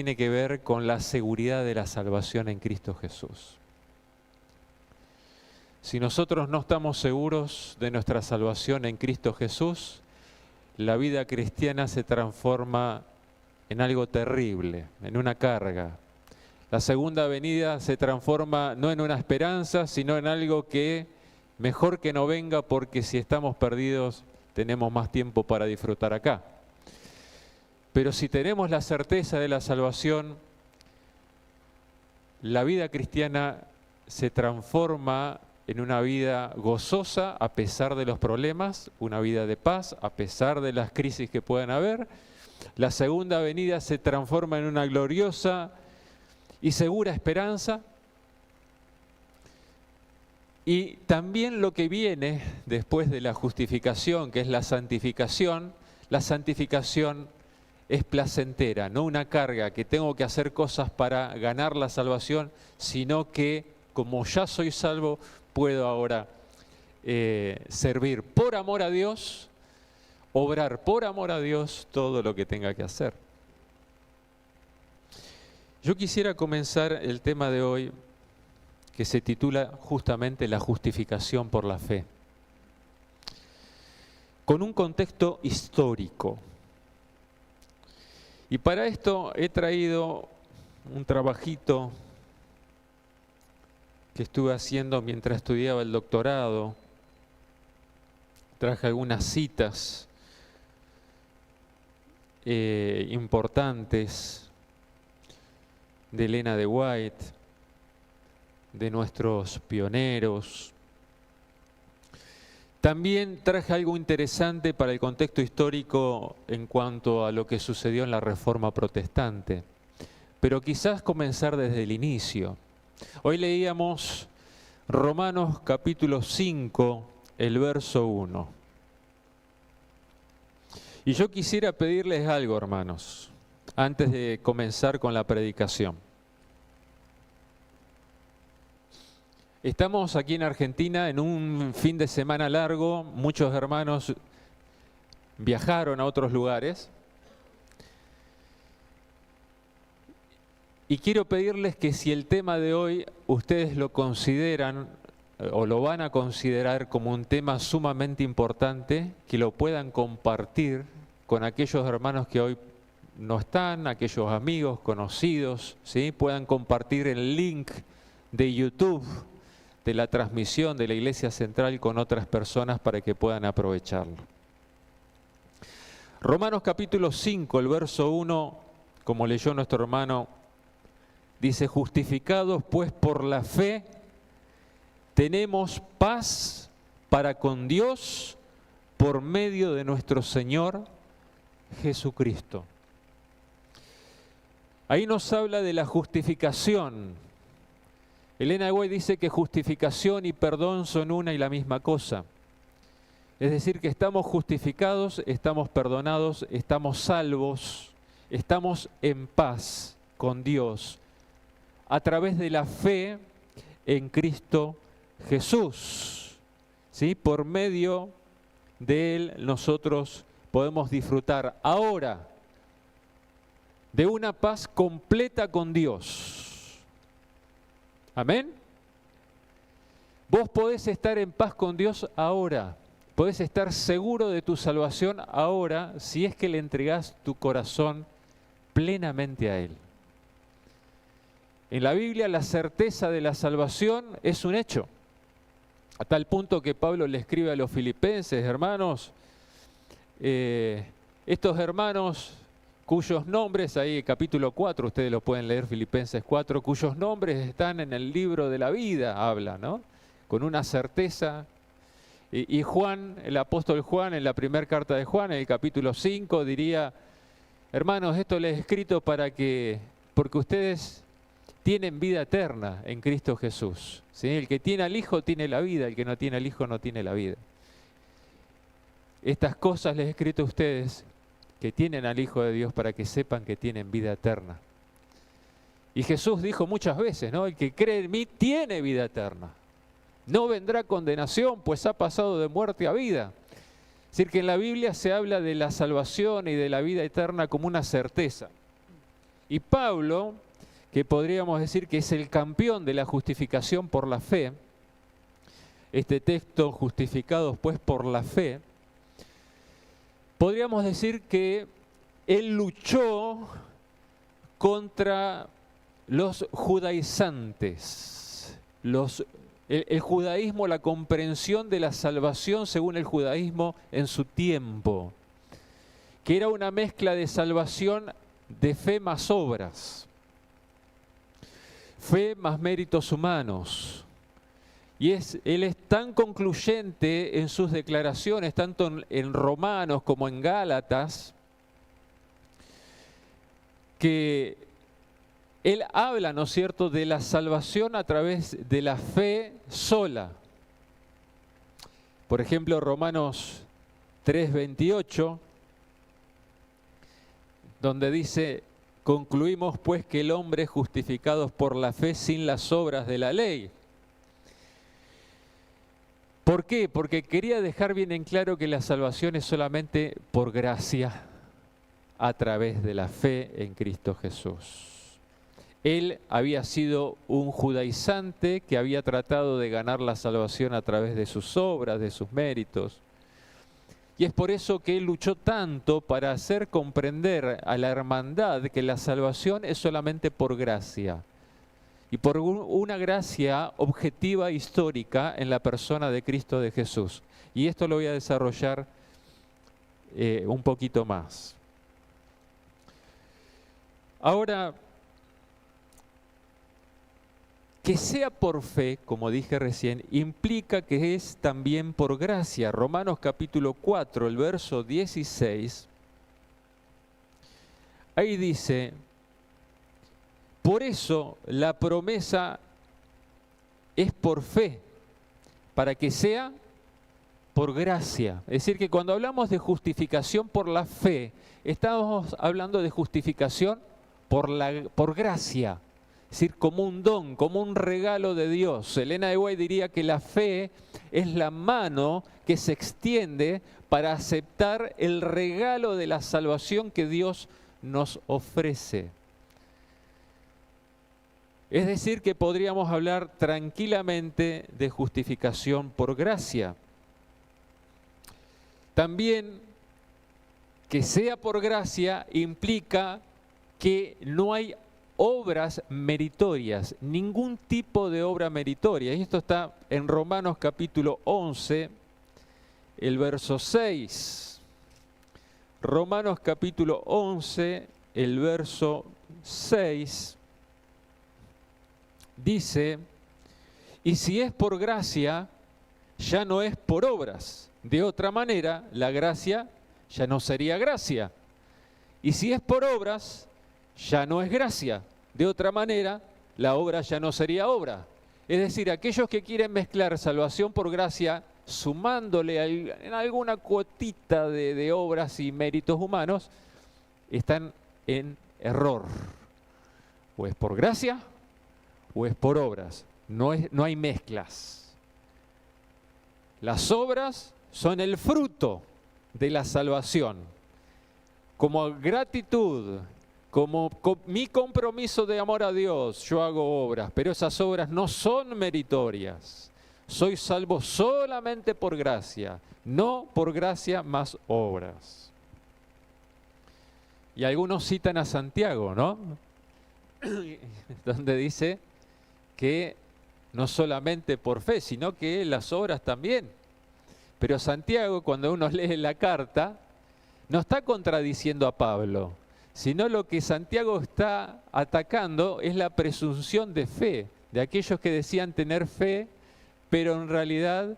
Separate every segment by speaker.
Speaker 1: tiene que ver con la seguridad de la salvación en Cristo Jesús. Si nosotros no estamos seguros de nuestra salvación en Cristo Jesús, la vida cristiana se transforma en algo terrible, en una carga. La segunda venida se transforma no en una esperanza, sino en algo que mejor que no venga, porque si estamos perdidos tenemos más tiempo para disfrutar acá. Pero si tenemos la certeza de la salvación, la vida cristiana se transforma en una vida gozosa a pesar de los problemas, una vida de paz a pesar de las crisis que puedan haber. La segunda venida se transforma en una gloriosa y segura esperanza. Y también lo que viene después de la justificación, que es la santificación es placentera, no una carga que tengo que hacer cosas para ganar la salvación, sino que como ya soy salvo, puedo ahora servir por amor a Dios, obrar por amor a Dios todo lo que tenga que hacer. Yo quisiera comenzar el tema de hoy, que se titula justamente La justificación por la fe, con un contexto histórico. Y para esto he traído un trabajito que estuve haciendo mientras estudiaba el doctorado. Traje algunas citas importantes de Elena de White, de nuestros pioneros. También traje algo interesante para el contexto histórico en cuanto a lo que sucedió en la Reforma Protestante, pero quizás comenzar desde el inicio. Hoy leíamos Romanos capítulo 5, el verso 1. Y yo quisiera pedirles algo, hermanos, antes de comenzar con la predicación. Estamos aquí en Argentina en un fin de semana largo, muchos hermanos viajaron a otros lugares. Y quiero pedirles que si el tema de hoy ustedes lo consideran o lo van a considerar como un tema sumamente importante, que lo puedan compartir con aquellos hermanos que hoy no están, aquellos amigos, conocidos, ¿sí? Puedan compartir el link de YouTube de la transmisión de la Iglesia Central con otras personas para que puedan aprovecharlo. Romanos capítulo 5, el verso 1, como leyó nuestro hermano, dice: justificados pues por la fe, tenemos paz para con Dios por medio de nuestro Señor Jesucristo. Ahí nos habla de la justificación. Elena de White dice que justificación y perdón son una y la misma cosa. Es decir, que estamos justificados, estamos perdonados, estamos salvos, estamos en paz con Dios a través de la fe en Cristo Jesús. ¿Sí? Por medio de Él nosotros podemos disfrutar ahora de una paz completa con Dios. Amén. Vos podés estar en paz con Dios ahora. Podés estar seguro de tu salvación ahora si es que le entregás tu corazón plenamente a Él. En la Biblia la certeza de la salvación es un hecho. A tal punto que Pablo le escribe a los filipenses: hermanos, estos hermanos cuyos nombres, ahí capítulo 4, ustedes lo pueden leer, Filipenses 4, cuyos nombres están en el libro de la vida, habla, ¿no? Con una certeza. Y Juan, el apóstol Juan, en la primera carta de Juan, en el capítulo 5, diría: hermanos, esto les he escrito porque ustedes tienen vida eterna en Cristo Jesús. ¿Sí? El que tiene al Hijo tiene la vida, el que no tiene al Hijo no tiene la vida. Estas cosas les he escrito a ustedes que tienen al Hijo de Dios para que sepan que tienen vida eterna. Y Jesús dijo muchas veces, ¿no? El que cree en mí tiene vida eterna. No vendrá condenación, pues ha pasado de muerte a vida. Es decir, que en la Biblia se habla de la salvación y de la vida eterna como una certeza. Y Pablo, que podríamos decir que es el campeón de la justificación por la fe, este texto, justificados pues por la fe, podríamos decir que él luchó contra los judaizantes, el judaísmo, la comprensión de la salvación según el judaísmo en su tiempo, que era una mezcla de salvación de fe más obras, fe más méritos humanos. Y él es tan concluyente en sus declaraciones, tanto en Romanos como en Gálatas, que él habla, ¿no es cierto?, de la salvación a través de la fe sola. Por ejemplo, Romanos 3:28, donde dice: concluimos pues que el hombre es justificado por la fe sin las obras de la ley. ¿Por qué? Porque quería dejar bien en claro que la salvación es solamente por gracia a través de la fe en Cristo Jesús. Él había sido un judaizante que había tratado de ganar la salvación a través de sus obras, de sus méritos. Y es por eso que él luchó tanto para hacer comprender a la hermandad que la salvación es solamente por gracia. Y por una gracia objetiva histórica en la persona de Cristo de Jesús. Y esto lo voy a desarrollar un poquito más. Ahora, que sea por fe, como dije recién, implica que es también por gracia. Romanos capítulo 4, el verso 16, ahí dice: por eso la promesa es por fe, para que sea por gracia. Es decir, que cuando hablamos de justificación por la fe, estamos hablando de justificación por gracia. Es decir, como un don, como un regalo de Dios. Elena de White diría que la fe es la mano que se extiende para aceptar el regalo de la salvación que Dios nos ofrece. Es decir, que podríamos hablar tranquilamente de justificación por gracia. También que sea por gracia implica que no hay obras meritorias, ningún tipo de obra meritoria. Y esto está en Romanos capítulo 11, el verso 6. Romanos capítulo 11, el verso 6. Dice: y si es por gracia, ya no es por obras. De otra manera, la gracia ya no sería gracia. Y si es por obras, ya no es gracia. De otra manera, la obra ya no sería obra. Es decir, aquellos que quieren mezclar salvación por gracia, sumándole en alguna cuotita de obras y méritos humanos, están en error. O es por gracia, o es por obras. No hay mezclas. Las obras son el fruto de la salvación. Como gratitud, como mi compromiso de amor a Dios, yo hago obras, pero esas obras no son meritorias. Soy salvo solamente por gracia, no por gracia más obras. Y algunos citan a Santiago, ¿no? Donde dice que no solamente por fe, sino que las obras también. Pero Santiago, cuando uno lee la carta, no está contradiciendo a Pablo, sino lo que Santiago está atacando es la presunción de fe, de aquellos que decían tener fe, pero en realidad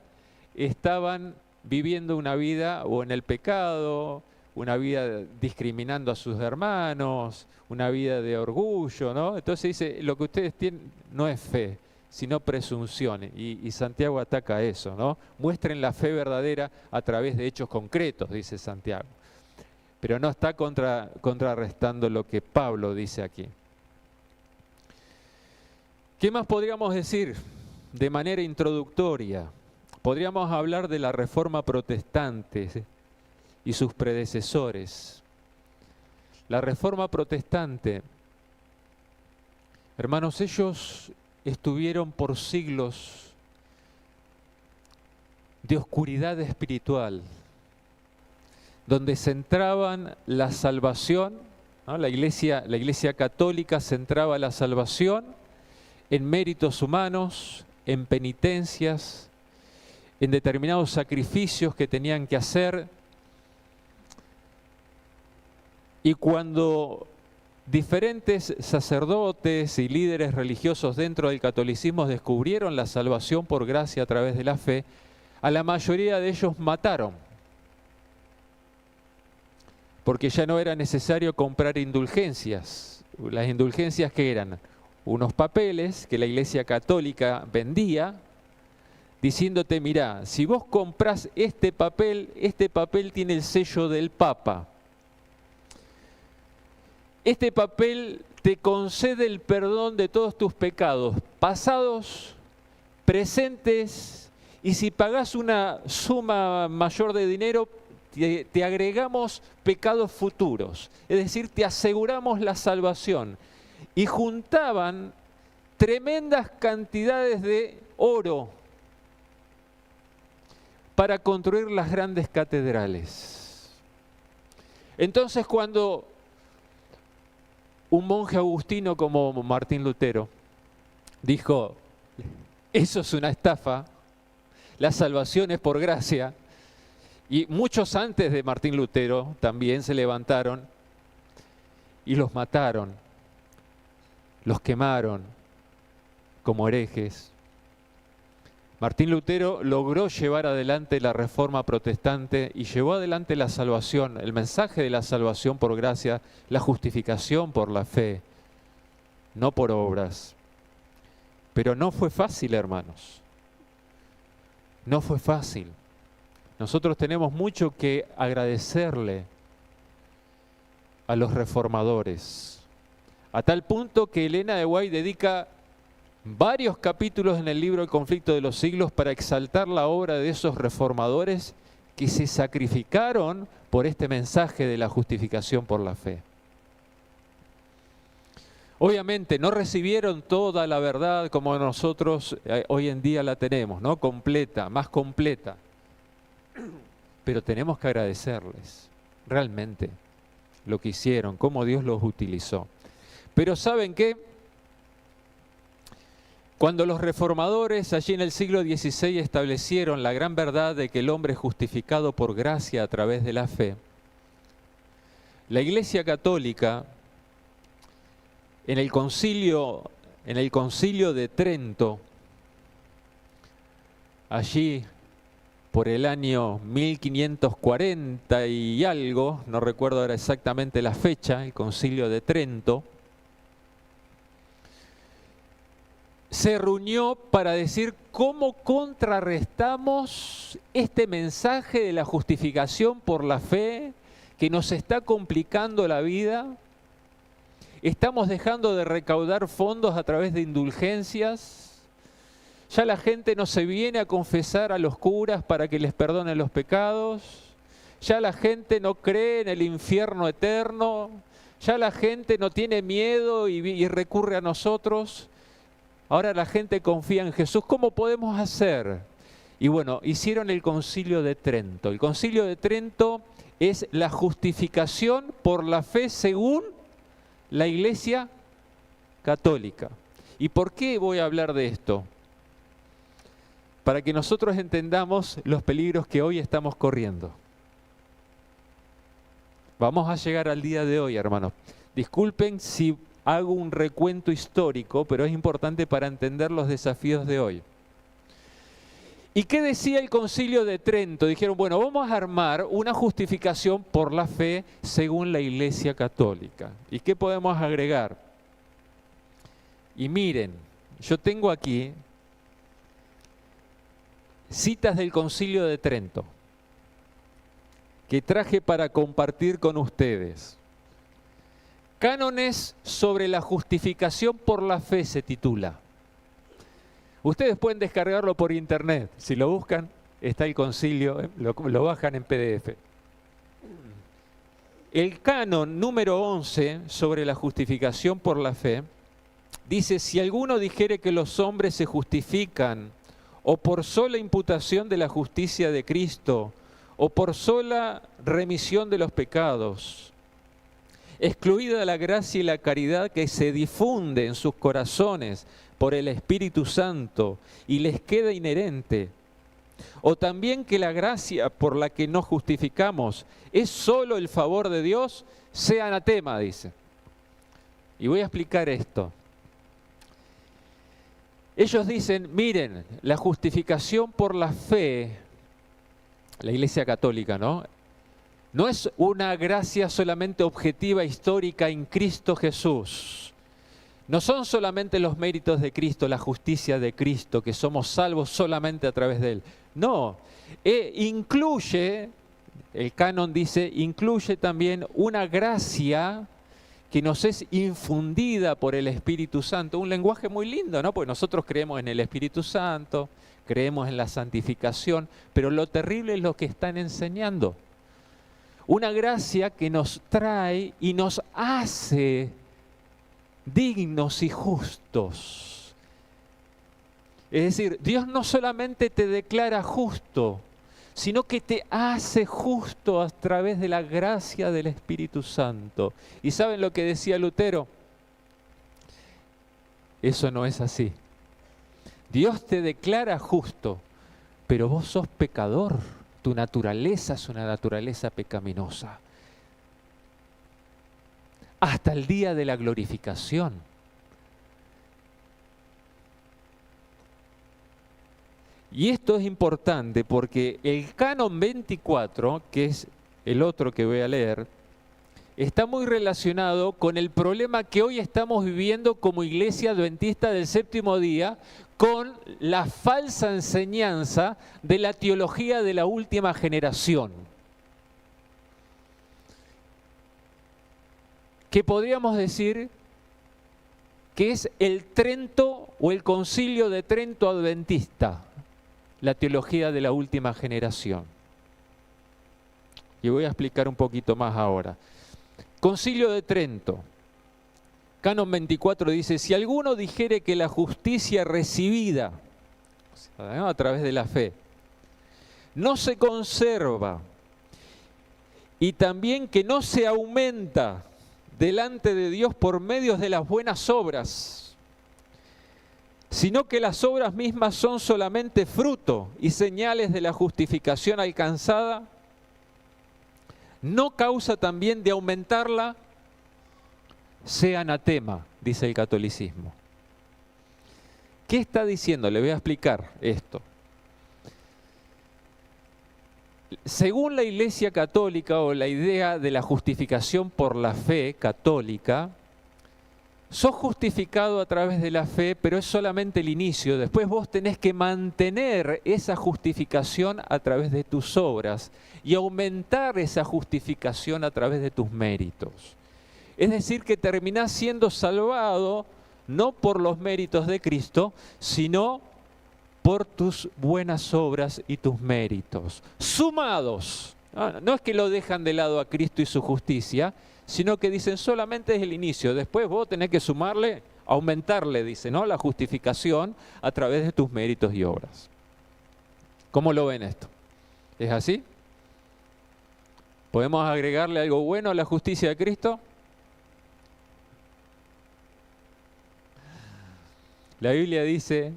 Speaker 1: estaban viviendo una vida o en el pecado, una vida discriminando a sus hermanos, una vida de orgullo, ¿no? Entonces dice, lo que ustedes tienen no es fe, sino presunción. Y Santiago ataca eso, ¿no? Muestren la fe verdadera a través de hechos concretos, dice Santiago. Pero no está contrarrestando lo que Pablo dice aquí. ¿Qué más podríamos decir de manera introductoria? Podríamos hablar de la Reforma Protestante y sus predecesores. La Reforma Protestante Hermanos, ellos estuvieron por siglos de oscuridad espiritual, donde centraban la salvación, ¿no? La iglesia católica centraba la salvación en méritos humanos, en penitencias, en determinados sacrificios que tenían que hacer. Y cuando diferentes sacerdotes y líderes religiosos dentro del catolicismo descubrieron la salvación por gracia a través de la fe, a la mayoría de ellos mataron, porque ya no era necesario comprar indulgencias. Las indulgencias, que eran unos papeles que la Iglesia Católica vendía, diciéndote: mirá, si vos comprás este papel tiene el sello del Papa. Este papel te concede el perdón de todos tus pecados, pasados, presentes, y si pagás una suma mayor de dinero, te agregamos pecados futuros. Es decir, te aseguramos la salvación. Y juntaban tremendas cantidades de oro para construir las grandes catedrales. Entonces, cuando un monje agustino como Martín Lutero dijo: eso es una estafa, la salvación es por gracia, y muchos antes de Martín Lutero también se levantaron y los mataron, los quemaron como herejes. Martín Lutero logró llevar adelante la Reforma protestante y llevó adelante la salvación, el mensaje de la salvación por gracia, la justificación por la fe, no por obras. Pero no fue fácil, hermanos. No fue fácil. Nosotros tenemos mucho que agradecerle a los reformadores, a tal punto que Elena de White dedica varios capítulos en el libro El conflicto de los siglos para exaltar la obra de esos reformadores que se sacrificaron por este mensaje de la justificación por la fe. Obviamente no recibieron toda la verdad como nosotros hoy en día la tenemos, ¿no? Completa, más completa. Pero tenemos que agradecerles realmente lo que hicieron, cómo Dios los utilizó. Pero ¿saben qué? Cuando los reformadores allí en el siglo XVI establecieron la gran verdad de que el hombre es justificado por gracia a través de la fe, la Iglesia Católica en el concilio de Trento, allí por el año 1540 y algo, no recuerdo ahora exactamente la fecha, el concilio de Trento, se reunió para decir cómo contrarrestamos este mensaje de la justificación por la fe que nos está complicando la vida. Estamos dejando de recaudar fondos a través de indulgencias. Ya la gente no se viene a confesar a los curas para que les perdonen los pecados. Ya la gente no cree en el infierno eterno. Ya la gente no tiene miedo y recurre a nosotros. Ahora la gente confía en Jesús. ¿Cómo podemos hacer? Y bueno, hicieron el Concilio de Trento. El Concilio de Trento es la justificación por la fe según la Iglesia Católica. ¿Y por qué voy a hablar de esto? Para que nosotros entendamos los peligros que hoy estamos corriendo. Vamos a llegar al día de hoy, hermanos. Disculpen si hago un recuento histórico, pero es importante para entender los desafíos de hoy. ¿Y qué decía el Concilio de Trento? Dijeron, bueno, vamos a armar una justificación por la fe según la Iglesia Católica. ¿Y qué podemos agregar? Y miren, yo tengo aquí citas del Concilio de Trento que traje para compartir con ustedes. Cánones sobre la justificación por la fe se titula. Ustedes pueden descargarlo por internet. Si lo buscan, está el concilio, lo bajan en PDF. El canon número 11 sobre la justificación por la fe Dice, si alguno dijere que los hombres se justifican, o por sola imputación de la justicia de Cristo, o por sola remisión de los pecados, excluida la gracia y la caridad que se difunde en sus corazones por el Espíritu Santo y les queda inherente, o también que la gracia por la que nos justificamos es solo el favor de Dios, sea anatema, dice. Y voy a explicar esto. Ellos dicen, miren, la justificación por la fe, la Iglesia Católica, ¿no? No es una gracia solamente objetiva, histórica en Cristo Jesús. No son solamente los méritos de Cristo, la justicia de Cristo, que somos salvos solamente a través de Él. No, incluye, el canon dice, incluye también una gracia que nos es infundida por el Espíritu Santo. Un lenguaje muy lindo, ¿no? Porque nosotros creemos en el Espíritu Santo, creemos en la santificación, pero lo terrible es lo que están enseñando. Una gracia que nos trae y nos hace dignos y justos. Es decir, Dios no solamente te declara justo, sino que te hace justo a través de la gracia del Espíritu Santo. ¿Y saben lo que decía Lutero? Eso no es así. Dios te declara justo, pero vos sos pecador. Tu naturaleza es una naturaleza pecaminosa. Hasta el día de la glorificación. Y esto es importante porque el canon 24, que es el otro que voy a leer, está muy relacionado con el problema que hoy estamos viviendo como Iglesia Adventista del Séptimo Día, con la falsa enseñanza de la teología de la última generación. Que podríamos decir que es el Trento o el Concilio de Trento adventista, la teología de la última generación. Y voy a explicar un poquito más ahora. Concilio de Trento, canon 24 dice, si alguno dijere que la justicia recibida, o sea, ¿no?, a través de la fe, no se conserva, y también que no se aumenta delante de Dios por medios de las buenas obras, sino que las obras mismas son solamente fruto y señales de la justificación alcanzada, no causa también de aumentarla, sea anatema, dice el catolicismo. ¿Qué está diciendo? Le voy a explicar esto. Según la Iglesia Católica o la idea de la justificación por la fe católica, sos justificado a través de la fe, pero es solamente el inicio. Después vos tenés que mantener esa justificación a través de tus obras y aumentar esa justificación a través de tus méritos. Es decir, que terminás siendo salvado no por los méritos de Cristo, sino por tus buenas obras y tus méritos, sumados. No es que lo dejan de lado a Cristo y su justicia, sino que dicen solamente es el inicio. Después vos tenés que sumarle, aumentarle, dice, ¿no?, la justificación a través de tus méritos y obras. ¿Cómo lo ven esto? ¿Es así? ¿Podemos agregarle algo bueno a la justicia de Cristo? La Biblia dice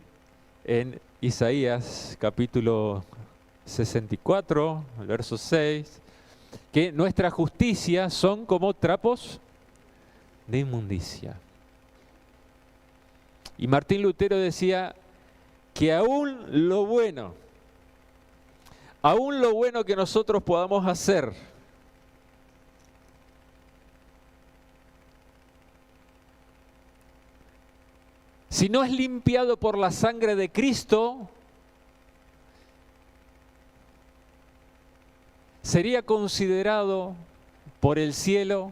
Speaker 1: en Isaías capítulo 64, el verso 6, que nuestras justicias son como trapos de inmundicia. Y Martín Lutero decía que aún lo bueno que nosotros podamos hacer, si no es limpiado por la sangre de Cristo, sería considerado por el cielo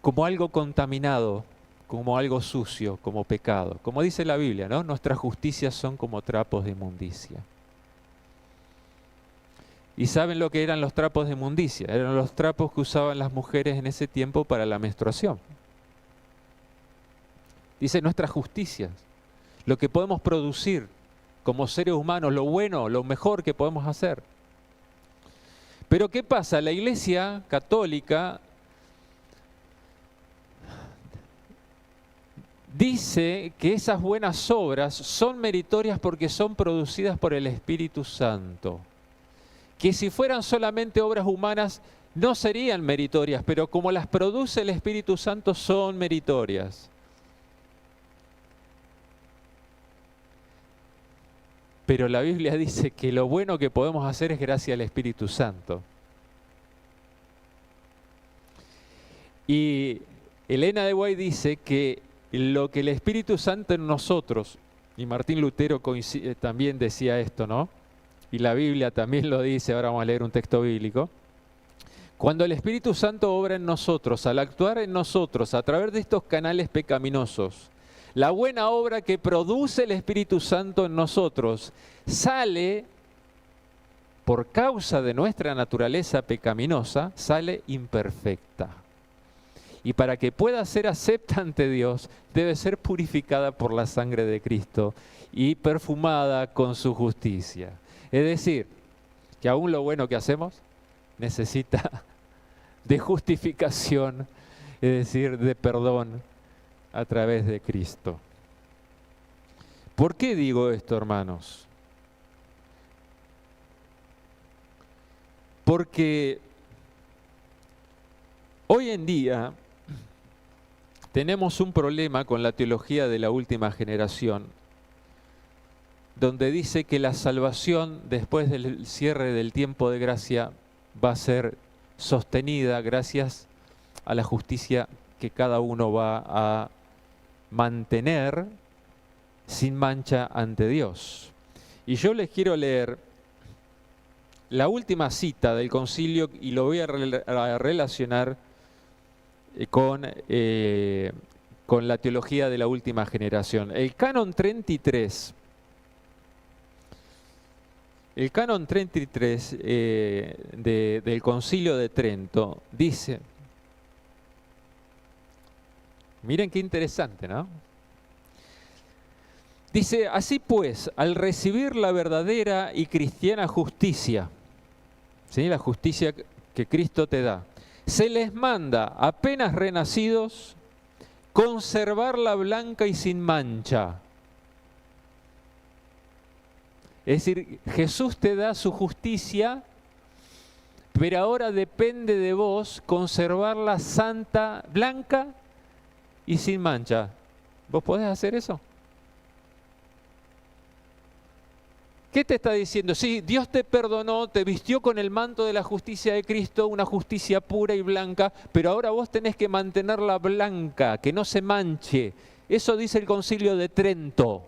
Speaker 1: como algo contaminado, como algo sucio, como pecado. Como dice la Biblia, ¿no? Nuestras justicias son como trapos de inmundicia. ¿Y saben lo que eran los trapos de inmundicia? Eran los trapos que usaban las mujeres en ese tiempo para la menstruación. Dice nuestras justicias, lo que podemos producir como seres humanos, lo bueno, lo mejor que podemos hacer. Pero ¿qué pasa? La Iglesia Católica dice que esas buenas obras son meritorias porque son producidas por el Espíritu Santo. Que si fueran solamente obras humanas no serían meritorias, pero como las produce el Espíritu Santo son meritorias. Pero la Biblia dice que lo bueno que podemos hacer es gracias al Espíritu Santo. Y Elena de White dice que lo que el Espíritu Santo en nosotros, y Martín Lutero también decía esto, ¿no? Y la Biblia también lo dice, ahora vamos a leer un texto bíblico. Cuando el Espíritu Santo obra en nosotros, al actuar en nosotros, a través de estos canales pecaminosos, la buena obra que produce el Espíritu Santo en nosotros sale, por causa de nuestra naturaleza pecaminosa, sale imperfecta. Y para que pueda ser acepta ante Dios, debe ser purificada por la sangre de Cristo y perfumada con su justicia. Es decir, que aún lo bueno que hacemos necesita de justificación, es decir, de perdón a través de Cristo. ¿Por qué digo esto, hermanos? Porque hoy en día tenemos un problema con la teología de la última generación, donde dice que la salvación después del cierre del tiempo de gracia va a ser sostenida gracias a la justicia que cada uno va a mantener sin mancha ante Dios. Y yo les quiero leer la última cita del concilio y lo voy a relacionar con la teología de la última generación. El Canon 33. El Canon 33 del Concilio de Trento dice, miren qué interesante, ¿no? Dice, así pues, al recibir la verdadera y cristiana justicia, ¿sí? La justicia que Cristo te da, se les manda, apenas renacidos, conservarla blanca y sin mancha. Es decir, Jesús te da su justicia, pero ahora depende de vos conservarla santa, blanca y sin mancha. ¿Vos podés hacer eso? ¿Qué te está diciendo? Sí, Dios te perdonó, te vistió con el manto de la justicia de Cristo, una justicia pura y blanca, pero ahora vos tenés que mantenerla blanca, que no se manche. Eso dice el Concilio de Trento.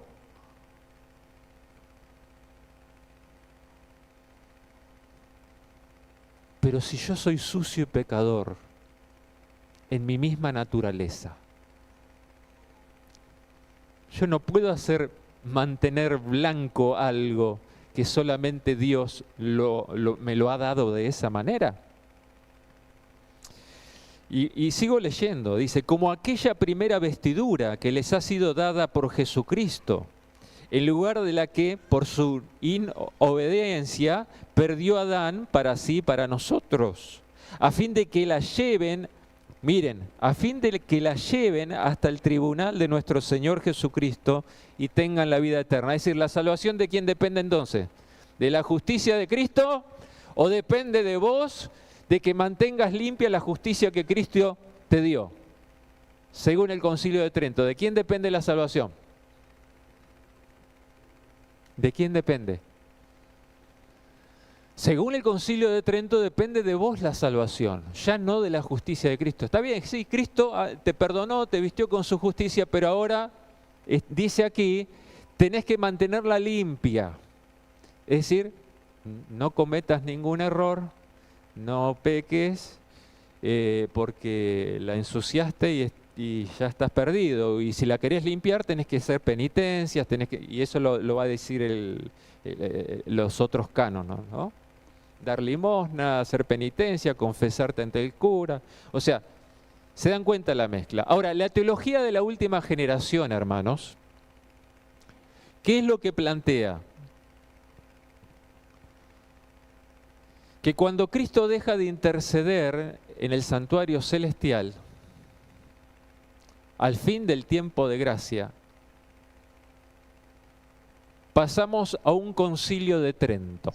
Speaker 1: Pero si yo soy sucio y pecador en mi misma naturaleza, yo no puedo mantener blanco algo que solamente Dios me lo ha dado de esa manera. Y sigo leyendo, dice, como aquella primera vestidura que les ha sido dada por Jesucristo, en lugar de la que, por su inobediencia, perdió Adán para sí, para nosotros, a fin de que la lleven, miren, a fin de que la lleven hasta el tribunal de nuestro Señor Jesucristo y tengan la vida eterna. Es decir, ¿la salvación de quién depende entonces? ¿De la justicia de Cristo? ¿O depende de vos, de que mantengas limpia la justicia que Cristo te dio? Según el Concilio de Trento, ¿de quién depende la salvación? ¿De quién depende? Según el Concilio de Trento, depende de vos la salvación, ya no de la justicia de Cristo. Está bien, sí, Cristo te perdonó, te vistió con su justicia, pero ahora, dice aquí, tenés que mantenerla limpia. Es decir, no cometas ningún error, no peques, porque la ensuciaste y ya estás perdido. Y si la querés limpiar, tenés que hacer penitencias, y eso lo va a decir los otros cánones, ¿no? Dar limosna, hacer penitencia, confesarte ante el cura. O sea, ¿Se dan cuenta la mezcla? Ahora, la teología de la última generación, hermanos, ¿qué es lo que plantea? Que cuando Cristo deja de interceder en el santuario celestial, al fin del tiempo de gracia, pasamos a un concilio de Trento,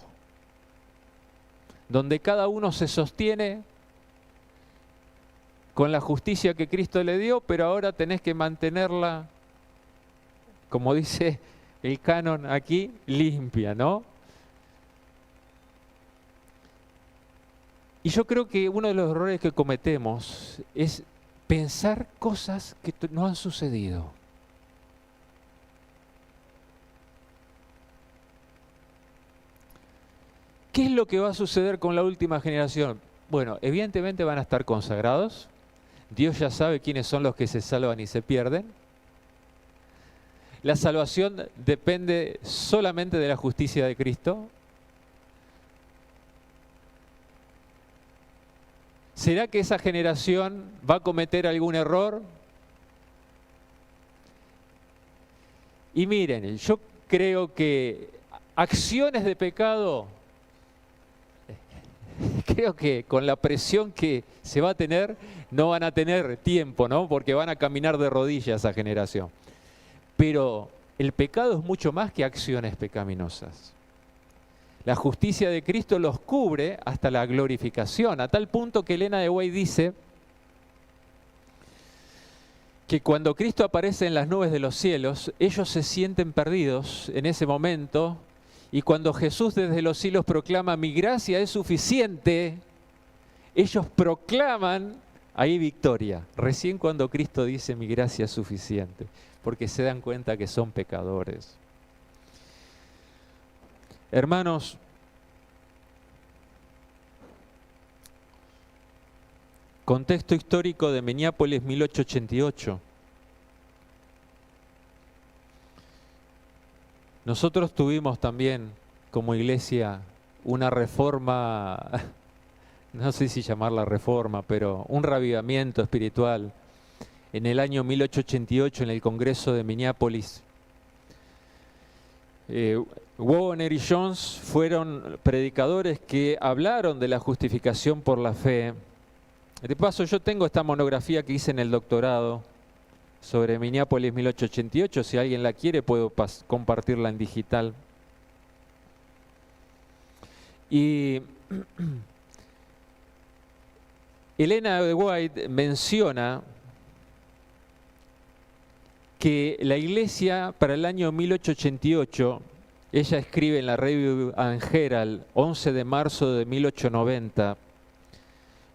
Speaker 1: donde cada uno se sostiene con la justicia que Cristo le dio, pero ahora tenés que mantenerla, como dice el canon aquí, limpia, ¿no? Y yo creo que uno de los errores que cometemos es pensar cosas que no han sucedido. ¿Qué es lo que va a suceder con la última generación? Bueno, evidentemente van a estar consagrados. Dios ya sabe quiénes son los que se salvan y se pierden. La salvación depende solamente de la justicia de Cristo. ¿Será que esa generación va a cometer algún error? Y miren, yo creo que acciones de pecado, creo que con la presión que se va a tener, no van a tener tiempo, ¿no? Porque van a caminar de rodillas esa generación. Pero el pecado es mucho más que acciones pecaminosas. La justicia de Cristo los cubre hasta la glorificación, a tal punto que Elena de White dice que cuando Cristo aparece en las nubes de los cielos, ellos se sienten perdidos en ese momento, y cuando Jesús desde los cielos proclama mi gracia es suficiente, ellos proclaman ahí victoria. Recién cuando Cristo dice mi gracia es suficiente, porque se dan cuenta que son pecadores. Hermanos, contexto histórico de Minneapolis 1888. Nosotros tuvimos también como iglesia una reforma, no sé si llamarla reforma, pero un reavivamiento espiritual en el año 1888 en el Congreso de Minneapolis. Waggoner y Jones fueron predicadores que hablaron de la justificación por la fe. De paso, yo tengo esta monografía que hice en el doctorado sobre Minneapolis 1888. Si alguien la quiere, puedo compartirla en digital. Y Elena de White menciona que la iglesia para el año 1888, ella escribe en la Review and Herald, 11 de marzo de 1890,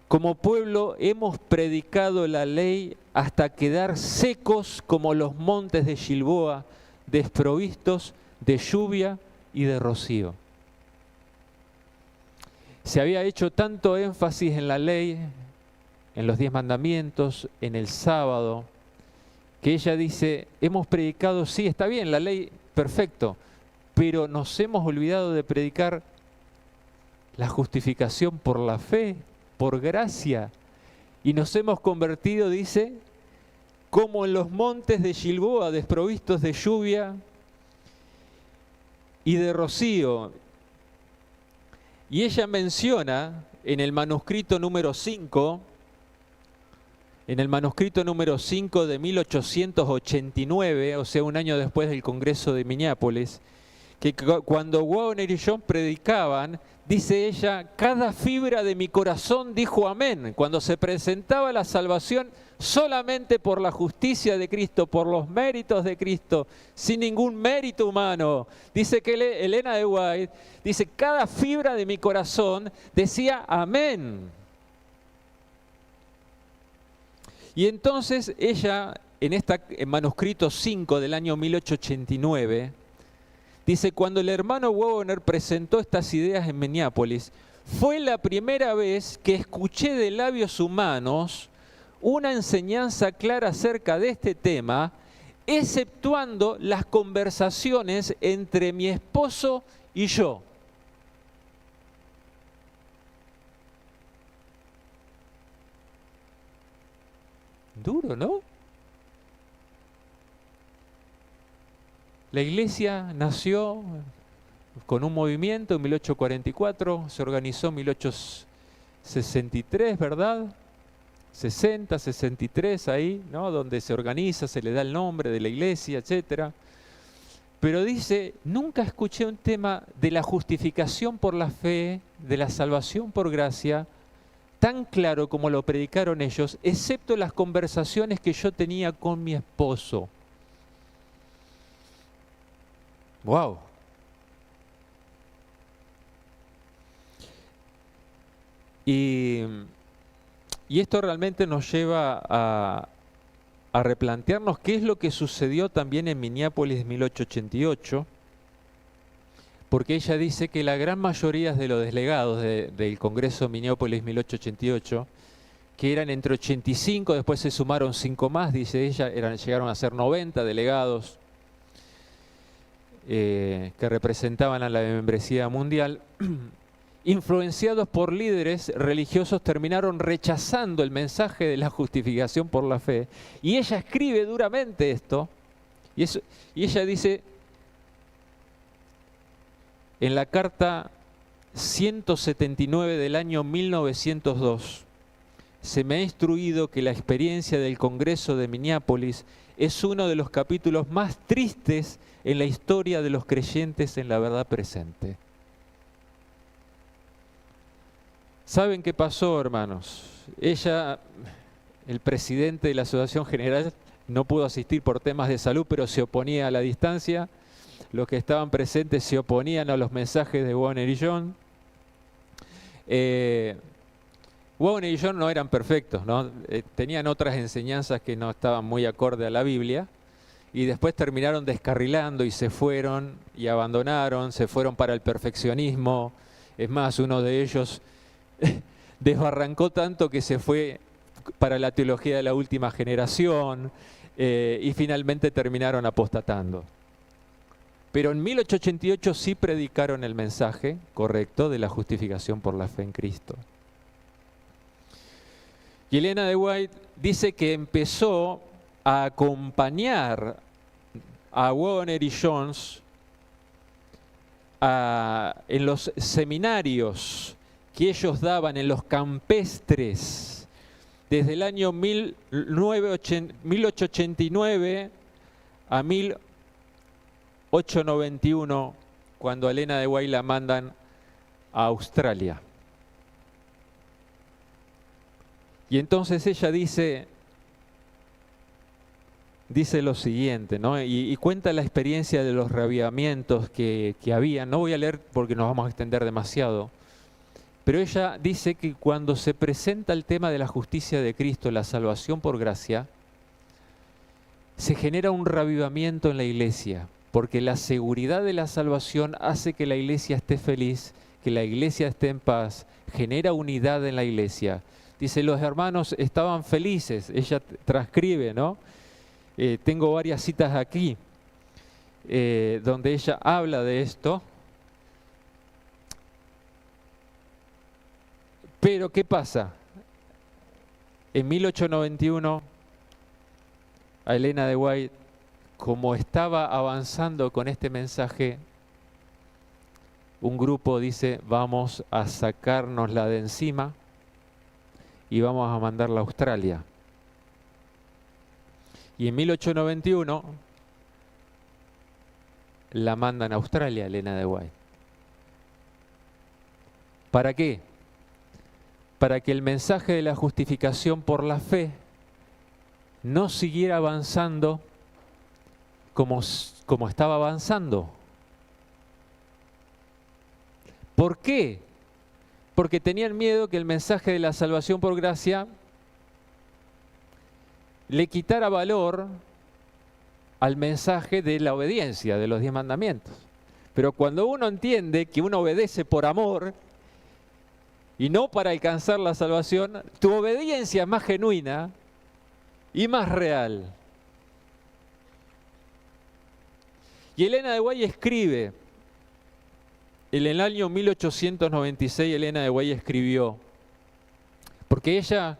Speaker 1: como pueblo hemos predicado la ley hasta quedar secos como los montes de Gilboa, desprovistos de lluvia y de rocío. Se había hecho tanto énfasis en la ley, en los 10 mandamientos, en el sábado, que ella dice, hemos predicado, sí, está bien, la ley, perfecto, pero nos hemos olvidado de predicar la justificación por la fe, por gracia, y nos hemos convertido, dice, como en los montes de Gilboa, desprovistos de lluvia y de rocío. Y ella menciona en el manuscrito número 5, de 1889, o sea, un año después del Congreso de Minneapolis, que cuando Waggoner y Jones predicaban, dice ella, cada fibra de mi corazón dijo amén. Cuando se presentaba la salvación solamente por la justicia de Cristo, por los méritos de Cristo, sin ningún mérito humano. Dice que Elena de White, dice, cada fibra de mi corazón decía amén. Y entonces ella, en manuscrito 5 del año 1889, dice, cuando el hermano Waggoner presentó estas ideas en Minneapolis, fue la primera vez que escuché de labios humanos una enseñanza clara acerca de este tema, exceptuando las conversaciones entre mi esposo y yo. Duro, ¿no? La iglesia nació con un movimiento en 1844, se organizó en 1863, ¿verdad? 60, 63 ahí, ¿no? Donde se organiza, se le da el nombre de la iglesia, etc. Pero dice, nunca escuché un tema de la justificación por la fe, de la salvación por gracia, tan claro como lo predicaron ellos, excepto las conversaciones que yo tenía con mi esposo. ¡Wow! Y esto realmente nos lleva a replantearnos qué es lo que sucedió también en Minneapolis 1888, porque ella dice que la gran mayoría de los delegados del Congreso Minneapolis 1888, que eran entre 85, después se sumaron 5 más, dice ella, llegaron a ser 90 delegados que representaban a la membresía mundial, influenciados por líderes religiosos, terminaron rechazando el mensaje de la justificación por la fe. Y ella escribe duramente esto, y ella dice en la carta 179 del año 1902, se me ha instruido que la experiencia del Congreso de Minneapolis es uno de los capítulos más tristes en la historia de los creyentes en la verdad presente. ¿Saben qué pasó, hermanos? El presidente de la Asociación General, no pudo asistir por temas de salud, pero se oponía a la distancia. Los que estaban presentes se oponían a los mensajes de Wagner y John. Wagner y John no eran perfectos, ¿no? Tenían otras enseñanzas que no estaban muy acorde a la Biblia, y después terminaron descarrilando y se fueron y abandonaron, se fueron para el perfeccionismo. Es más, uno de ellos desbarrancó tanto que se fue para la teología de la última generación, y finalmente terminaron apostatando. Pero en 1888 sí predicaron el mensaje correcto de la justificación por la fe en Cristo. Y Elena de White dice que empezó a acompañar a Wagner y Jones en los seminarios que ellos daban en los campestres desde el año 1889 a 1891, cuando a Elena de White la mandan a Australia. Y entonces ella dice lo siguiente, ¿no? Y cuenta la experiencia de los reavivamientos que había. No voy a leer porque nos vamos a extender demasiado. Pero ella dice que cuando se presenta el tema de la justicia de Cristo, la salvación por gracia, se genera un reavivamiento en la iglesia, porque la seguridad de la salvación hace que la iglesia esté feliz, que la iglesia esté en paz, genera unidad en la iglesia. Dice, los hermanos estaban felices. Ella transcribe, ¿no? Tengo varias citas aquí donde ella habla de esto. Pero, ¿qué pasa? En 1891, a Elena de White, como estaba avanzando con este mensaje, un grupo dice, vamos a sacárnosla de encima y vamos a mandarla a Australia. Y en 1891 la mandan a Australia, Elena de White. ¿Para qué? Para que el mensaje de la justificación por la fe no siguiera avanzando como estaba avanzando. ¿Por qué? Porque tenían miedo que el mensaje de la salvación por gracia le quitara valor al mensaje de la obediencia, de los 10 mandamientos. Pero cuando uno entiende que uno obedece por amor y no para alcanzar la salvación, tu obediencia es más genuina y más real. Y Elena de White escribe, en el año 1896 Elena de White escribió, porque ella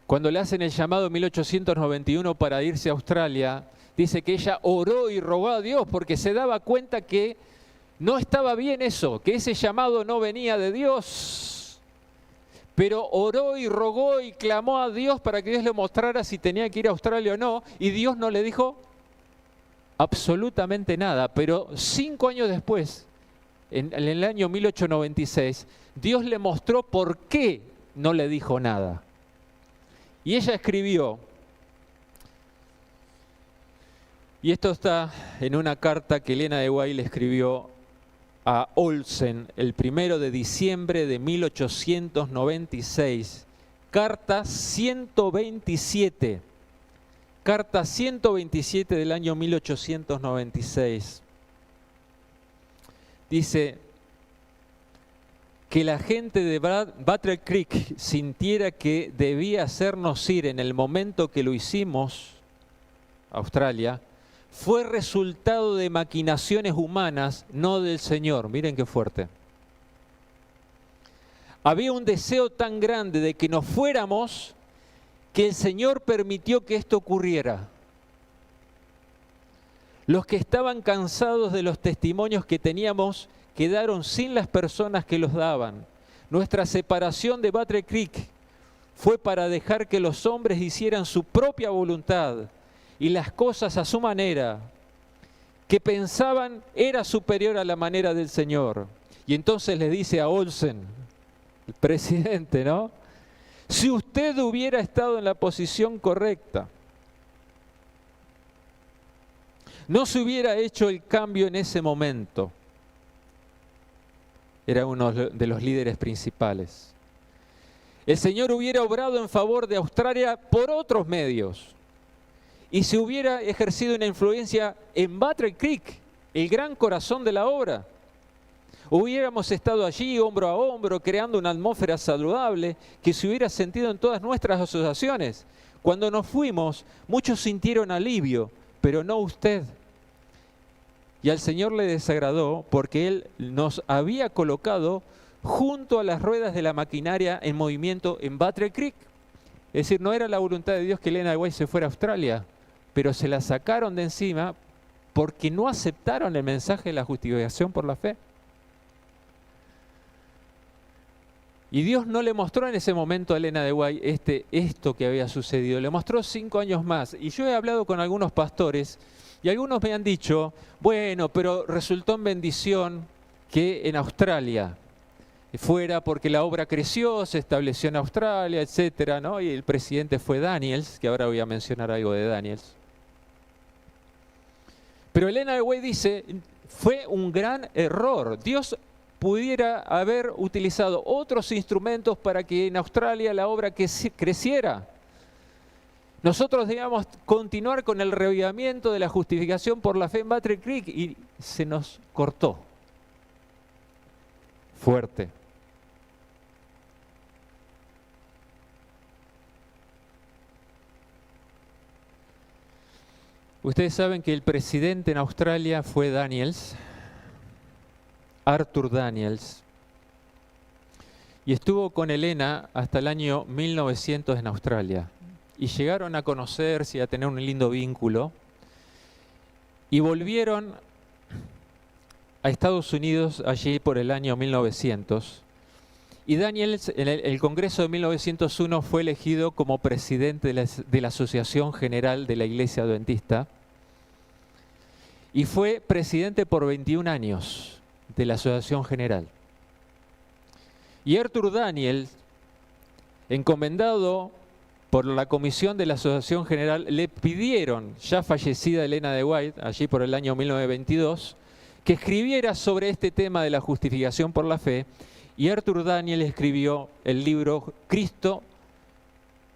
Speaker 1: cuando le hacen el llamado en 1891 para irse a Australia, dice que ella oró y rogó a Dios porque se daba cuenta que no estaba bien eso, que ese llamado no venía de Dios. Pero oró y rogó y clamó a Dios para que Dios le mostrara si tenía que ir a Australia o no, y Dios no le dijo absolutamente nada. Pero 5 años después, en el año 1896, Dios le mostró por qué no le dijo nada. Y ella escribió, y esto está en una carta que Elena de White le escribió a Olsen el 1 de diciembre de 1896, carta 127, carta 127 del año 1896. Dice que la gente de Battle Creek sintiera que debía hacernos ir en el momento que lo hicimos, Australia, fue resultado de maquinaciones humanas, no del Señor. Miren qué fuerte. Había un deseo tan grande de que nos fuéramos que el Señor permitió que esto ocurriera. Los que estaban cansados de los testimonios que teníamos quedaron sin las personas que los daban. Nuestra separación de Battle Creek fue para dejar que los hombres hicieran su propia voluntad y las cosas a su manera, que pensaban era superior a la manera del Señor. Y entonces le dice a Olsen, el presidente, ¿no? Si usted hubiera estado en la posición correcta, no se hubiera hecho el cambio en ese momento. Era uno de los líderes principales. El Señor hubiera obrado en favor de Australia por otros medios y se hubiera ejercido una influencia en Battle Creek, el gran corazón de la obra. Hubiéramos estado allí hombro a hombro, creando una atmósfera saludable que se hubiera sentido en todas nuestras asociaciones. Cuando nos fuimos, muchos sintieron alivio, pero no usted. Y al Señor le desagradó porque Él nos había colocado junto a las ruedas de la maquinaria en movimiento en Battle Creek. Es decir, no era la voluntad de Dios que Elena de White se fuera a Australia, pero se la sacaron de encima porque no aceptaron el mensaje de la justificación por la fe. Y Dios no le mostró en ese momento a Elena de White esto que había sucedido. Le mostró 5 años más. Y yo he hablado con algunos pastores y algunos me han dicho, bueno, pero resultó en bendición que en Australia fuera porque la obra creció, se estableció en Australia, etcétera, ¿no? Y el presidente fue Daniels, que ahora voy a mencionar algo de Daniels. Pero Elena de White dice, fue un gran error. Dios pudiera haber utilizado otros instrumentos para que en Australia la obra creciera. Nosotros debíamos continuar con el reavivamiento de la justificación por la fe en Battle Creek y se nos cortó. Fuerte. Ustedes saben que el presidente en Australia fue Daniels, Arthur Daniels, y estuvo con Elena hasta el año 1900 en Australia. Y llegaron a conocerse y a tener un lindo vínculo. Y volvieron a Estados Unidos allí por el año 1900. Y Daniels, en el Congreso de 1901, fue elegido como presidente de la Asociación General de la Iglesia Adventista. Y fue presidente por 21 años de la Asociación General. Y Arthur Daniels, encomendado por la comisión de la Asociación General, le pidieron, ya fallecida Elena de White, allí por el año 1922, que escribiera sobre este tema de la justificación por la fe, y Arthur Daniels escribió el libro Cristo,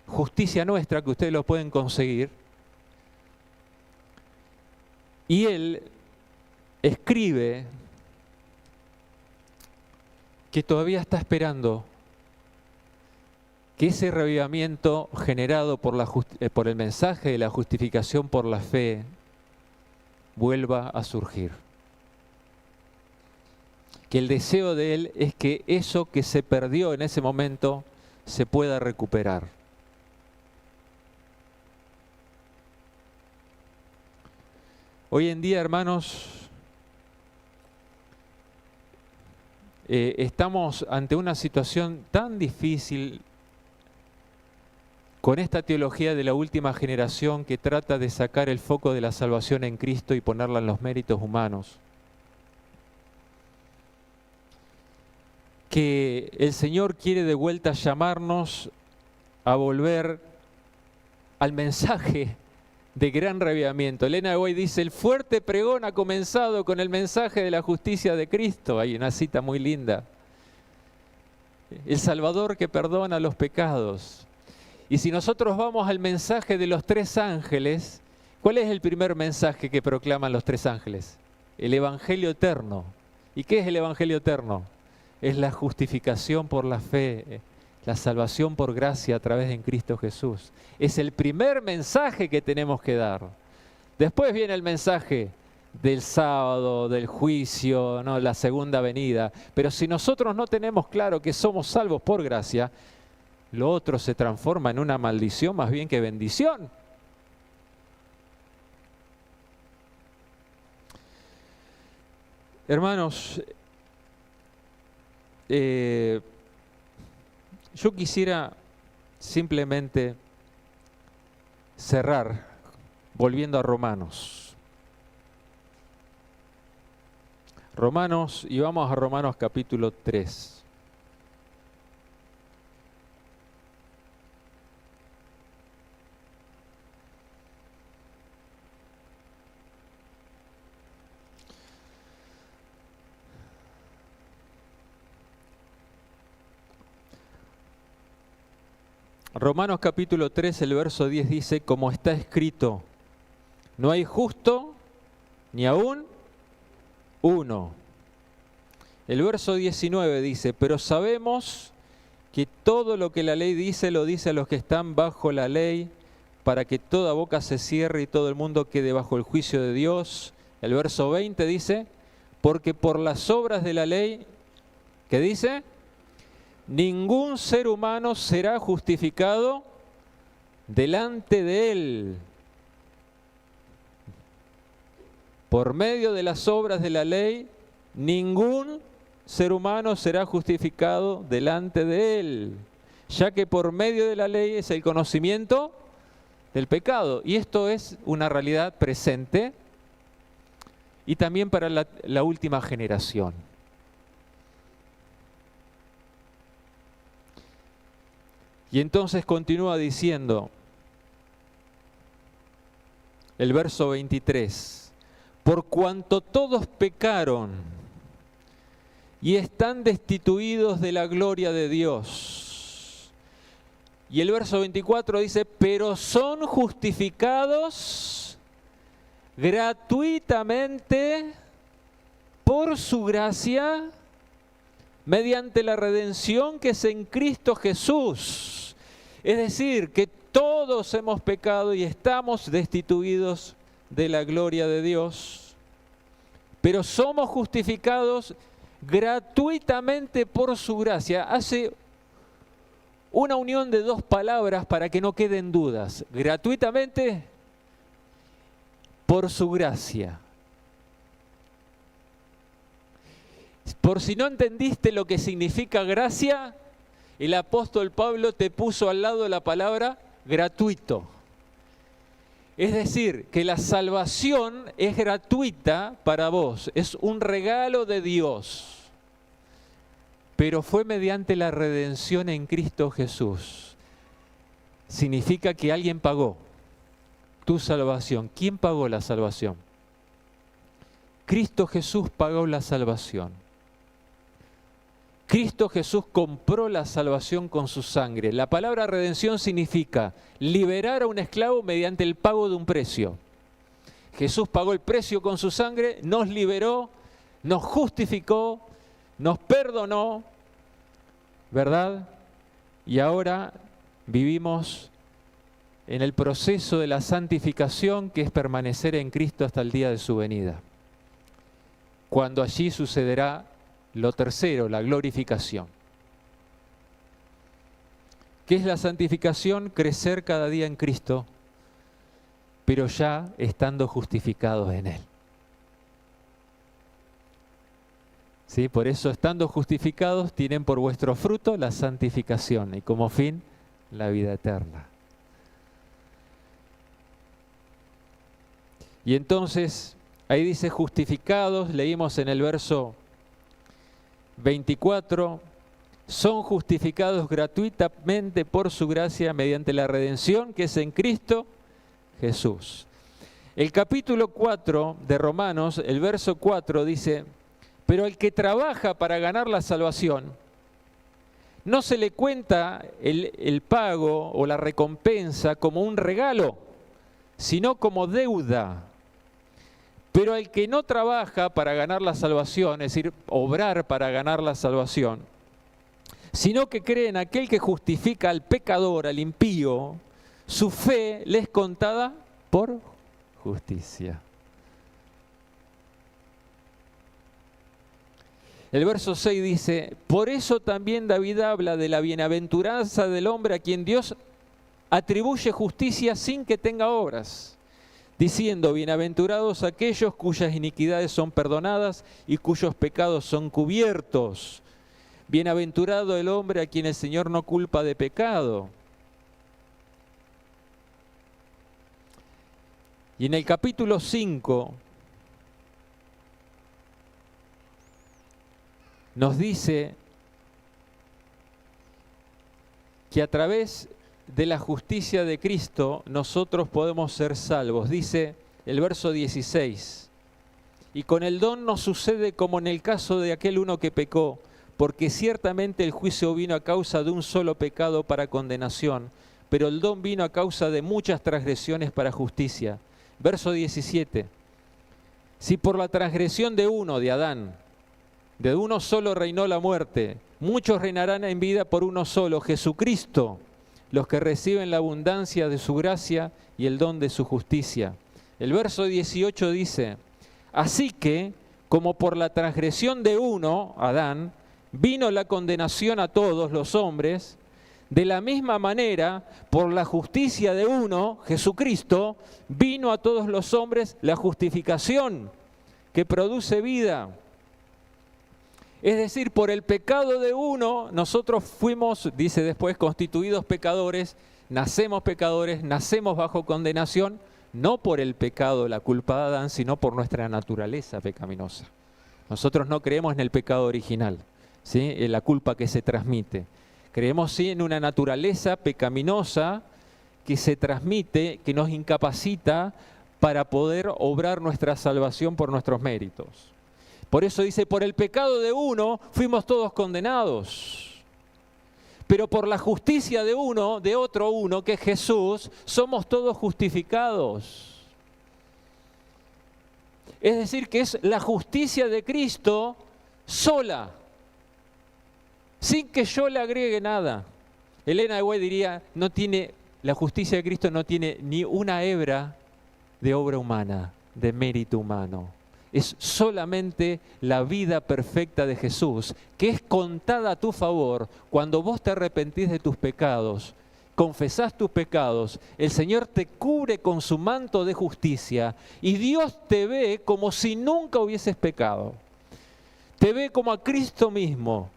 Speaker 1: Justicia Nuestra, que ustedes lo pueden conseguir, y él escribe que todavía está esperando que ese reavivamiento generado por el mensaje de la justificación por la fe vuelva a surgir. Que el deseo de él es que eso que se perdió en ese momento se pueda recuperar. Hoy en día, hermanos, estamos ante una situación tan difícil con esta teología de la última generación que trata de sacar el foco de la salvación en Cristo y ponerla en los méritos humanos. Que el Señor quiere de vuelta llamarnos a volver al mensaje de gran reavivamiento. Elena de White dice: el fuerte pregón ha comenzado con el mensaje de la justicia de Cristo. Hay una cita muy linda. El Salvador que perdona los pecados. Y si nosotros vamos al mensaje de los tres ángeles, ¿cuál es el primer mensaje que proclaman los tres ángeles? El Evangelio eterno. ¿Y qué es el Evangelio eterno? Es la justificación por la fe, la salvación por gracia a través de Cristo Jesús. Es el primer mensaje que tenemos que dar. Después viene el mensaje del sábado, del juicio, ¿no? La segunda venida. Pero si nosotros no tenemos claro que somos salvos por gracia, lo otro se transforma en una maldición más bien que bendición. Hermanos, yo quisiera simplemente cerrar volviendo a Romanos. Y vamos a Romanos capítulo 3. Romanos capítulo 3, el verso 10 dice: como está escrito, no hay justo ni aún uno. El verso 19 dice: pero sabemos que todo lo que la ley dice, lo dice a los que están bajo la ley, para que toda boca se cierre y todo el mundo quede bajo el juicio de Dios. El verso 20 dice: porque por las obras de la ley, ¿qué dice? Ningún ser humano será justificado delante de él. Por medio de las obras de la ley, ningún ser humano será justificado delante de él, ya que por medio de la ley es el conocimiento del pecado. Y esto es una realidad presente y también para la última generación. Y entonces continúa diciendo el verso 23: por cuanto todos pecaron y están destituidos de la gloria de Dios. Y el verso 24 dice: pero son justificados gratuitamente por su gracia, mediante la redención que es en Cristo Jesús. Es decir, que todos hemos pecado y estamos destituidos de la gloria de Dios, pero somos justificados gratuitamente por su gracia. Hace una unión de dos palabras para que no queden dudas: gratuitamente por su gracia. Por si no entendiste lo que significa gracia, el apóstol Pablo te puso al lado la palabra gratuito. Es decir, que la salvación es gratuita para vos, es un regalo de Dios, pero fue mediante la redención en Cristo Jesús. Significa que alguien pagó tu salvación. ¿Quién pagó la salvación? Cristo Jesús pagó la salvación. Cristo Jesús compró la salvación con su sangre. La palabra redención significa liberar a un esclavo mediante el pago de un precio. Jesús pagó el precio con su sangre, nos liberó, nos justificó, nos perdonó, ¿verdad? Y ahora vivimos en el proceso de la santificación, que es permanecer en Cristo hasta el día de su venida, cuando allí sucederá lo tercero, la glorificación. ¿Qué es la santificación? Crecer cada día en Cristo, pero ya estando justificados en Él. ¿Sí? Por eso, estando justificados, tienen por vuestro fruto la santificación y como fin la vida eterna. Y entonces, ahí dice justificados, leímos en el verso 24, son justificados gratuitamente por su gracia mediante la redención que es en Cristo Jesús. El capítulo 4 de Romanos, el verso 4 dice, pero el que trabaja para ganar la salvación, no se le cuenta el pago o la recompensa como un regalo, sino como deuda. Pero el que no trabaja para ganar la salvación, es decir, obrar para ganar la salvación, sino que cree en aquel que justifica al pecador, al impío, su fe le es contada por justicia. El verso 6 dice, por eso también David habla de la bienaventuranza del hombre a quien Dios atribuye justicia sin que tenga obras, diciendo, bienaventurados aquellos cuyas iniquidades son perdonadas y cuyos pecados son cubiertos. Bienaventurado el hombre a quien el Señor no culpa de pecado. Y en el capítulo 5 nos dice que a través de la justicia de Cristo nosotros podemos ser salvos. Dice el verso 16, y con el don nos sucede como en el caso de aquel uno que pecó, porque ciertamente el juicio vino a causa de un solo pecado para condenación, pero el don vino a causa de muchas transgresiones para justicia. Verso 17, si por la transgresión de uno, de Adán, de uno solo reinó la muerte, muchos reinarán en vida por uno solo, Jesucristo, los que reciben la abundancia de su gracia y el don de su justicia. El verso 18 dice, así que, como por la transgresión de uno, Adán, vino la condenación a todos los hombres, de la misma manera, por la justicia de uno, Jesucristo, vino a todos los hombres la justificación que produce vida. Es decir, por el pecado de uno, nosotros fuimos, dice después, constituidos pecadores, nacemos bajo condenación, no por el pecado, la culpa de Adán, sino por nuestra naturaleza pecaminosa. Nosotros no creemos en el pecado original, ¿sí? En la culpa que se transmite. Creemos sí en una naturaleza pecaminosa que se transmite, que nos incapacita para poder obrar nuestra salvación por nuestros méritos. Por eso dice, por el pecado de uno fuimos todos condenados. Pero por la justicia de uno, de otro uno, que es Jesús, somos todos justificados. Es decir, que es la justicia de Cristo sola, sin que yo le agregue nada. Elena de White diría, la justicia de Cristo no tiene ni una hebra de obra humana, de mérito humano. Es solamente la vida perfecta de Jesús, que es contada a tu favor cuando vos te arrepentís de tus pecados, confesás tus pecados, el Señor te cubre con su manto de justicia y Dios te ve como si nunca hubieses pecado. Te ve como a Cristo mismo,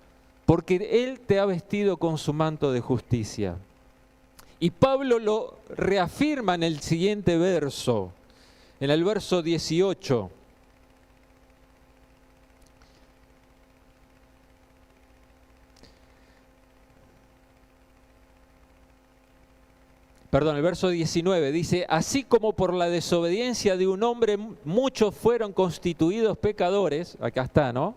Speaker 1: porque Él te ha vestido con su manto de justicia. Y Pablo lo reafirma en el siguiente verso, en el verso 18. El verso 19 dice, así como por la desobediencia de un hombre muchos fueron constituidos pecadores, acá está, ¿no?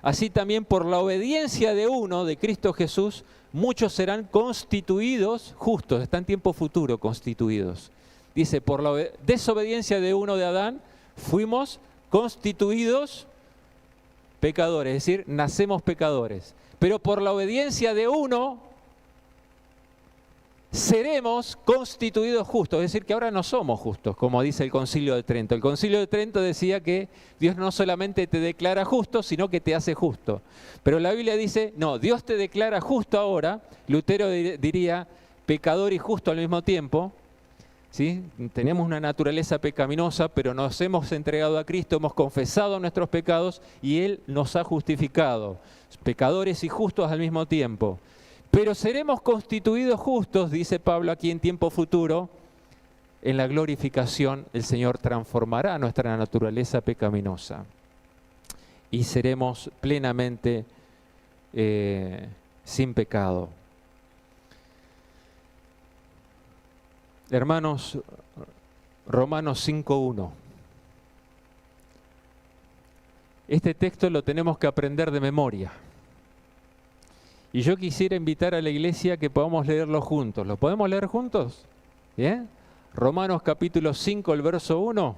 Speaker 1: Así también por la obediencia de uno, de Cristo Jesús, muchos serán constituidos justos, está en tiempo futuro constituidos. Dice, por la desobediencia de uno de Adán, fuimos constituidos pecadores, es decir, nacemos pecadores. Pero por la obediencia de uno, seremos constituidos justos, es decir, que ahora no somos justos, como dice el Concilio de Trento. El Concilio de Trento decía que Dios no solamente te declara justo, sino que te hace justo. Pero la Biblia dice, no, Dios te declara justo ahora, Lutero diría pecador y justo al mismo tiempo, ¿sí? Tenemos una naturaleza pecaminosa, pero nos hemos entregado a Cristo, hemos confesado nuestros pecados y Él nos ha justificado, pecadores y justos al mismo tiempo. Pero seremos constituidos justos, dice Pablo aquí en tiempo futuro. En la glorificación el Señor transformará nuestra naturaleza pecaminosa y seremos plenamente sin pecado. Hermanos, Romanos 5:1. Este texto lo tenemos que aprender de memoria. Y yo quisiera invitar a la iglesia que podamos leerlo juntos. ¿Lo podemos leer juntos? ¿Bien? Romanos capítulo 5, el verso 1.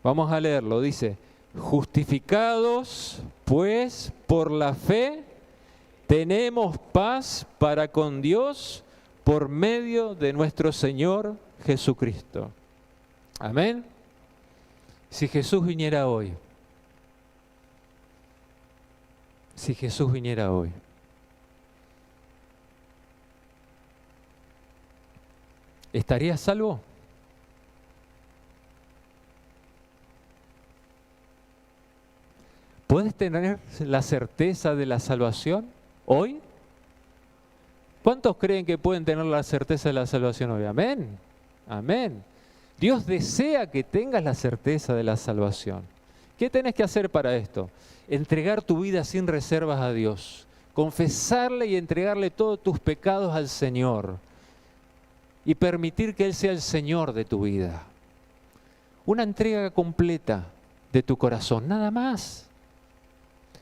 Speaker 1: Vamos a leerlo. Dice: justificados pues por la fe, tenemos paz para con Dios por medio de nuestro Señor Jesucristo. Amén. Si Jesús viniera hoy, si Jesús viniera hoy, ¿estarías salvo? ¿Puedes tener la certeza de la salvación hoy? ¿Cuántos creen que pueden tener la certeza de la salvación hoy? Amén. Amén. Dios desea que tengas la certeza de la salvación. ¿Qué tenés que hacer para esto? Entregar tu vida sin reservas a Dios. Confesarle y entregarle todos tus pecados al Señor. Y permitir que Él sea el Señor de tu vida. Una entrega completa de tu corazón, nada más.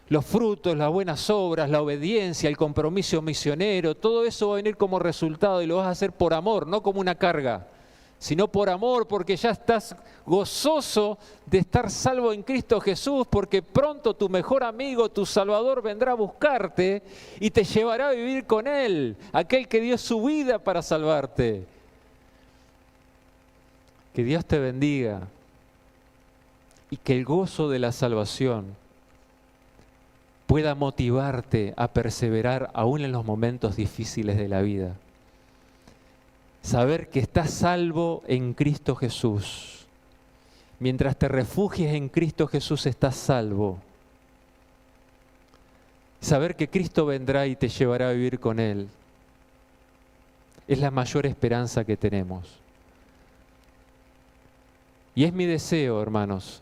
Speaker 1: Los frutos, las buenas obras, la obediencia, el compromiso misionero, todo eso va a venir como resultado y lo vas a hacer por amor, no como una carga, sino por amor, porque ya estás gozoso de estar salvo en Cristo Jesús, porque pronto tu mejor amigo, tu Salvador, vendrá a buscarte y te llevará a vivir con Él, aquel que dio su vida para salvarte. Que Dios te bendiga y que el gozo de la salvación pueda motivarte a perseverar aún en los momentos difíciles de la vida. Saber que estás salvo en Cristo Jesús. Mientras te refugies en Cristo Jesús estás salvo. Saber que Cristo vendrá y te llevará a vivir con Él es la mayor esperanza que tenemos. Y es mi deseo, hermanos,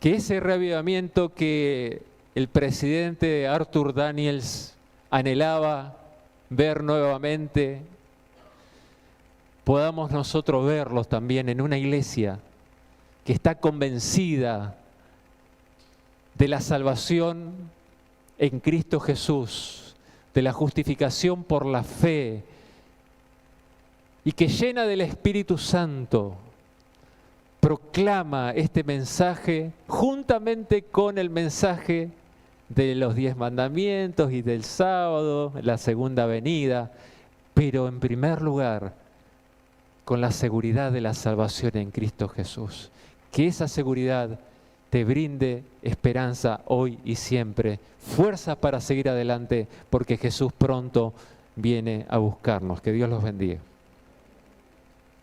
Speaker 1: que ese reavivamiento que el presidente Arthur Daniels anhelaba ver nuevamente, podamos nosotros verlos también en una iglesia que está convencida de la salvación en Cristo Jesús, de la justificación por la fe, y que llena del Espíritu Santo proclama este mensaje juntamente con el mensaje de los 10 mandamientos y del sábado, la segunda venida, pero en primer lugar con la seguridad de la salvación en Cristo Jesús. Que esa seguridad te brinde esperanza hoy y siempre, fuerzas para seguir adelante, porque Jesús pronto viene a buscarnos. Que Dios los bendiga.